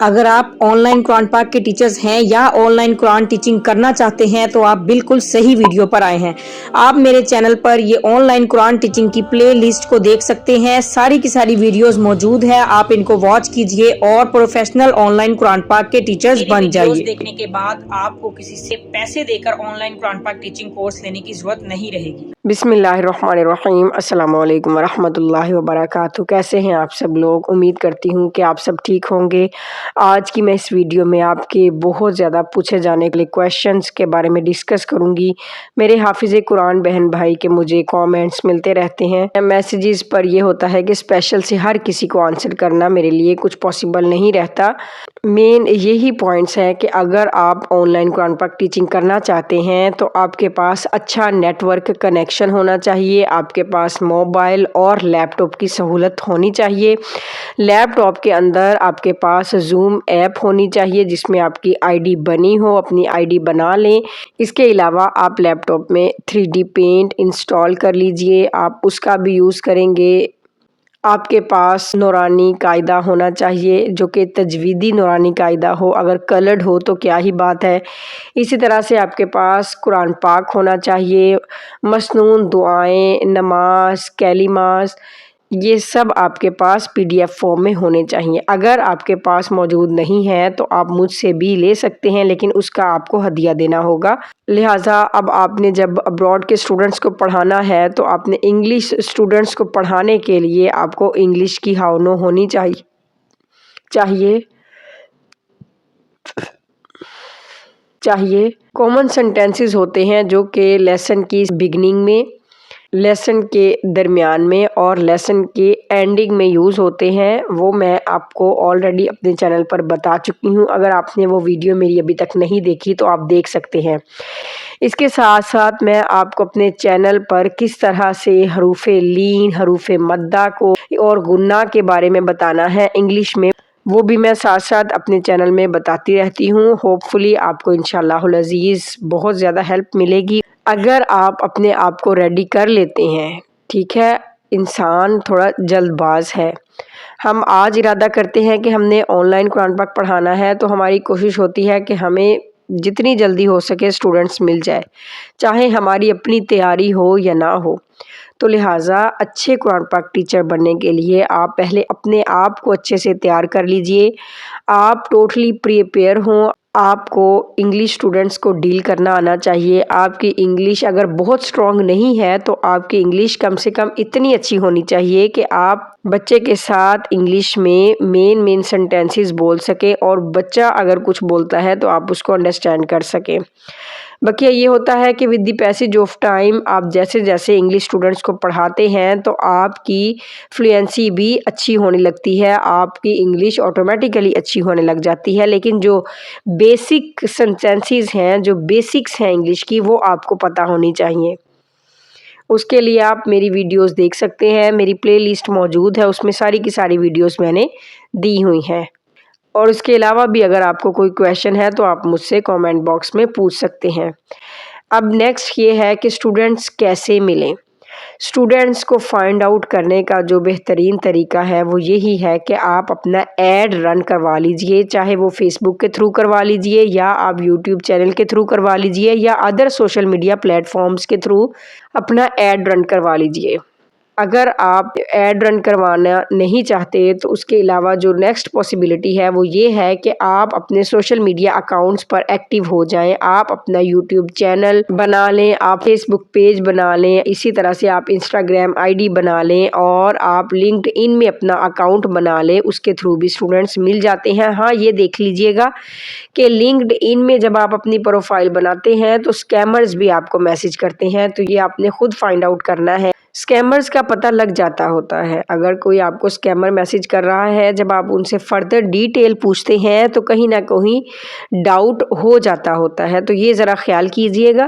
اگر آپ on line قرآن پاک کے ٹیچرز ہیں یا آن لائن قرآن ٹیچنگ کرنا چاہتے ہیں تو آپ بالکل صحیح ویڈیو پر آئے ہیں۔ آپ میرے چینل پر یہ آن لائن قرآن ٹیچنگ کی پلے لسٹ کو دیکھ سکتے ہیں، ساری کی ساری ویڈیوز موجود ہیں، آپ ان کو واچ کیجئے اور پروفیشنل آن لائن قرآن پاک کے ٹیچرز بن جائیے۔ ویڈیوز دیکھنے کے بعد آپ کو کسی سے پیسے دے کر آن لائن قرآن پاک ٹیچنگ کورس لینے کی ضرورت نہیں رہے گی۔ بسم اللہ الرحمن الرحیم۔ السلام علیکم ورحمۃ اللہ وبرکاتہ۔ کیسے ہیں آپ سب لوگ؟ امید کرتی ہوں کہ آپ سب ٹھیک ہوں گے۔ آج کی میں اس ویڈیو میں آپ کے بہت زیادہ پوچھے جانے کے کویشچنز کے بارے میں ڈسکس کروں گی۔ میرے حافظ قرآن بہن بھائی کے مجھے کامنٹس ملتے رہتے ہیں، میسیجز پر یہ ہوتا ہے کہ اسپیشل سے ہر کسی کو آنسر کرنا میرے لیے کچھ پاسبل نہیں رہتا۔ مین یہی پوائنٹس ہیں کہ اگر آپ آن لائن قرآن پاک ٹیچنگ کرنا چاہتے ہیں تو آپ کے پاس اچھا نیٹ ورک کنیکشن ہونا چاہیے، آپ کے پاس موبائل اور لیپ ٹاپ کی سہولت ہونی چاہیے۔ لیپ ٹاپ کے اندر آپ کے پاس زوم ایپ ہونی چاہیے جس میں آپ کی آئی ڈی بنی ہو، اپنی آئی ڈی بنا لیں۔ اس کے علاوہ آپ لیپ ٹاپ میں 3D پینٹ انسٹال کر لیجئے، آپ اس کا بھی یوز کریں گے۔ آپ کے پاس نورانی قاعدہ ہونا چاہیے جو کہ تجویدی نورانی قاعدہ ہو، اگر کلرڈ ہو تو کیا ہی بات ہے۔ اسی طرح سے آپ کے پاس قرآن پاک ہونا چاہیے، مسنون دعائیں، نماز، کلمات، یہ سب آپ کے پاس PDF فارم میں ہونے چاہیے۔ اگر آپ کے پاس موجود نہیں ہے تو آپ مجھ سے بھی لے سکتے ہیں، لیکن اس کا آپ کو ہدیہ دینا ہوگا۔ لہٰذا اب آپ نے جب ابراڈ کے اسٹوڈنٹس کو پڑھانا ہے تو آپ نے انگلش اسٹوڈنٹس کو پڑھانے کے لیے آپ کو انگلش کی ہاؤ نو ہونی چاہیے۔ کامن سینٹینسز ہوتے ہیں جو کہ لیسن کی بگننگ میں، لیسن کے درمیان میں اور لیسن کے اینڈنگ میں یوز ہوتے ہیں، وہ میں آپ کو آلریڈی اپنے چینل پر بتا چکی ہوں۔ اگر آپ نے وہ ویڈیو میری ابھی تک نہیں دیکھی تو آپ دیکھ سکتے ہیں۔ اس کے ساتھ ساتھ میں آپ کو اپنے چینل پر کس طرح سے حروف لین، حروف مدہ کو اور غنہ کے بارے میں بتانا ہے انگلش میں، وہ بھی میں ساتھ ساتھ اپنے چینل میں بتاتی رہتی ہوں۔ ہوپ فلی آپ کو انشاءاللہ العزیز بہت زیادہ ہیلپ ملے گی اگر آپ اپنے آپ کو ریڈی کر لیتے ہیں۔ ٹھیک ہے، انسان تھوڑا جلد باز ہے۔ ہم آج ارادہ کرتے ہیں کہ ہم نے آن لائن قرآن پاک پڑھانا ہے تو ہماری کوشش ہوتی ہے کہ ہمیں جتنی جلدی ہو سکے اسٹوڈنٹس مل جائے، چاہے ہماری اپنی تیاری ہو یا نہ ہو۔ تو لہٰذا اچھے قرآن پاک ٹیچر بننے کے لیے آپ پہلے اپنے آپ کو اچھے سے تیار کر لیجئے، آپ ٹوٹلی پریپیئر ہوں۔ آپ کو انگلش اسٹوڈنٹس کو ڈیل کرنا آنا چاہیے۔ آپ کی انگلش اگر بہت اسٹرانگ نہیں ہے تو آپ کی انگلش کم سے کم اتنی اچھی ہونی چاہیے کہ آپ بچے کے ساتھ انگلش میں مین سینٹینسز بول سکیں اور بچہ اگر کچھ بولتا ہے تو آپ اس کو انڈرسٹینڈ کر سکیں۔ بقیہ یہ ہوتا ہے کہ with the passage of time آپ جیسے جیسے انگلش اسٹوڈنٹس کو پڑھاتے ہیں تو آپ کی فلوئنسی بھی اچھی ہونے لگتی ہے، آپ کی انگلش آٹومیٹیکلی اچھی ہونے لگ جاتی ہے۔ لیکن جو بیسک سینٹینسز ہیں، جو بیسکس ہیں انگلش کی، وہ آپ کو پتہ ہونی چاہیے۔ اس کے لیے آپ میری ویڈیوز دیکھ سکتے ہیں، میری پلے لسٹ موجود ہے، اس میں ساری کی ساری ویڈیوز میں نے دی ہوئی ہیں۔ اور اس کے علاوہ بھی اگر آپ کو کوئی کویشچن ہے تو آپ مجھ سے کامنٹ باکس میں پوچھ سکتے ہیں۔ اب نیکسٹ یہ ہے کہ اسٹوڈنٹس کیسے ملیں۔ اسٹوڈنٹس کو فائنڈ آؤٹ کرنے کا جو بہترین طریقہ ہے وہ یہی ہے کہ آپ اپنا ایڈ رن کروا لیجئے، چاہے وہ فیس بک کے تھرو کروا لیجئے یا آپ یوٹیوب چینل کے تھرو کروا لیجئے یا other social media platforms کے تھرو اپنا ایڈ رن کروا لیجئے۔ اگر آپ ایڈ رن کروانا نہیں چاہتے تو اس کے علاوہ جو نیکسٹ پاسبلٹی ہے وہ یہ ہے کہ آپ اپنے سوشل میڈیا اکاؤنٹس پر ایکٹیو ہو جائیں، آپ اپنا یوٹیوب چینل بنا لیں، آپ فیس بک پیج بنا لیں، اسی طرح سے آپ انسٹاگرام آئی ڈی بنا لیں اور آپ لنکڈ ان میں اپنا اکاؤنٹ بنا لیں، اس کے تھرو بھی اسٹوڈنٹس مل جاتے ہیں۔ ہاں، یہ دیکھ لیجئے گا کہ لنکڈ ان میں جب آپ اپنی پروفائل بناتے ہیں تو اسکیمرز بھی آپ کو میسج کرتے ہیں، تو یہ آپ نے خود فائنڈ آؤٹ کرنا ہے۔ اسکیمرز کا پتہ لگ جاتا ہوتا ہے، اگر کوئی آپ کو اسکیمر میسج کر رہا ہے، جب آپ ان سے فردر ڈیٹیل پوچھتے ہیں تو کہیں نہ کہیں ڈاؤٹ ہو جاتا ہوتا ہے، تو یہ ذرا خیال کیجئے گا۔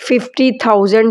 50,000